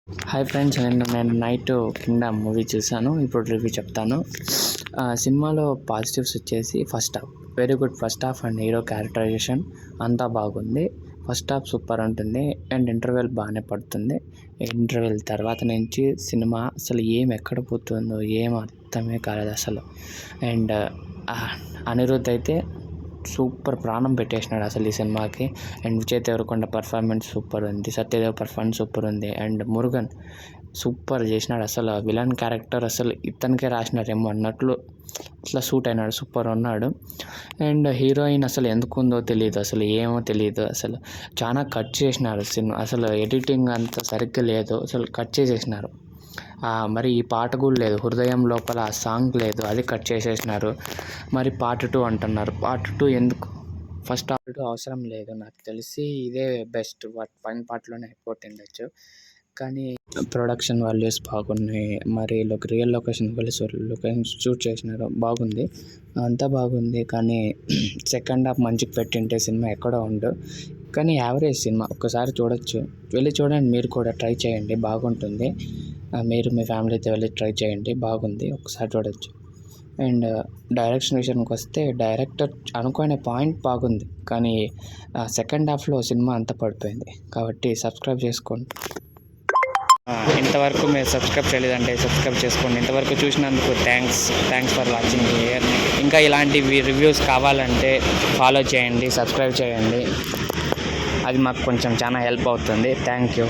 Hi friends, నేను night Kingdom movie చూశాను. ఇప్పుడు రివ్యూ చెప్తాను. సినిమాలో పాజిటివ్స్ వచ్చేసి first half very good. First half and hero characterization అంతా బాగుంది. ఫస్ట్ హాఫ్ సూపర్ ఉంటుంది అండ్ ఇంటర్వెల్ బాగానే పడుతుంది. ఇంటర్వెల్ తర్వాత నుంచి సినిమా అసలు ఎక్కడ పోతుందో ఏం అర్థమే కాలేదు అసలు. అండ్ అనిరుద్ధ్ అయితే సూపర్ ప్రాణం పెట్టేసినాడు అసలు ఈ సినిమాకి. And Vijay Deverakonda performance super ఉంది, సత్యదేవ్ పర్ఫార్మెన్స్ సూపర్ ఉంది, అండ్ మురుగన్ సూపర్ చేసినాడు. అసలు విలన్ క్యారెక్టర్ అసలు ఇతనికే రాసినారేమో అన్నట్లు ఇట్లా సూట్ అయినాడు, సూపర్ ఉన్నాడు. అండ్ హీరోయిన్ అసలు ఎందుకు ఉందో తెలియదు, అసలు ఏమో తెలియదు. అసలు చాలా కట్ చేసినారు సినిమా, అసలు ఎడిటింగ్ అంత సరిగ్గా లేదు, అసలు కట్ చేసేసినారు. మరి ఈ పాట కూడా లేదు, హృదయం లోపల ఆ సాంగ్ లేదు, అది కట్ చేసేసినారు. మరి పార్ట్ 2 అంటున్నారు. పార్ట్ 2 ఎందుకు? ఫస్ట్ పార్ట్ 2 అవసరం లేదు, నాకు తెలిసి ఇదే బెస్ట్. ఫైన్ పార్ట్లోనే అయిపోతుండొచ్చు. కానీ ప్రొడక్షన్ వాల్యూస్ బాగున్నాయి, మరి రియల్ లొకేషన్ షూట్ చేసినారు, బాగుంది, అంతా బాగుంది. కానీ సెకండ్ హాఫ్ మంచిగా పెట్టింటే సినిమా ఎక్కడో ఉండు. కానీ యావరేజ్ సినిమా, ఒక్కసారి చూడొచ్చు, వెళ్ళి చూడండి, మీరు కూడా ట్రై చేయండి, బాగుంటుంది. మీరు మీ ఫ్యామిలీతో వెళ్ళి ట్రై చేయండి, బాగుంది, ఒకసారి చూడొచ్చు. అండ్ డైరెక్షన్ విషయానికి వస్తే డైరెక్టర్ అనుకునే పాయింట్ బాగుంది, కానీ సెకండ్ హాఫ్లో సినిమా అంతా పడిపోయింది. కాబట్టి సబ్స్క్రైబ్ చేసుకోండి. ఇంతవరకు మీరు సబ్స్క్రైబ్ చేయలేదంటే సబ్స్క్రైబ్ చేసుకోండి. ఇంతవరకు చూసినందుకు థ్యాంక్స్ ఫర్ వాచింగ్ హియర్. ఇంకా ఇలాంటి రివ్యూస్ కావాలంటే ఫాలో చేయండి, సబ్స్క్రైబ్ చేయండి, అది మాకు కొంచెం చాలా హెల్ప్ అవుతుంది. Thank you.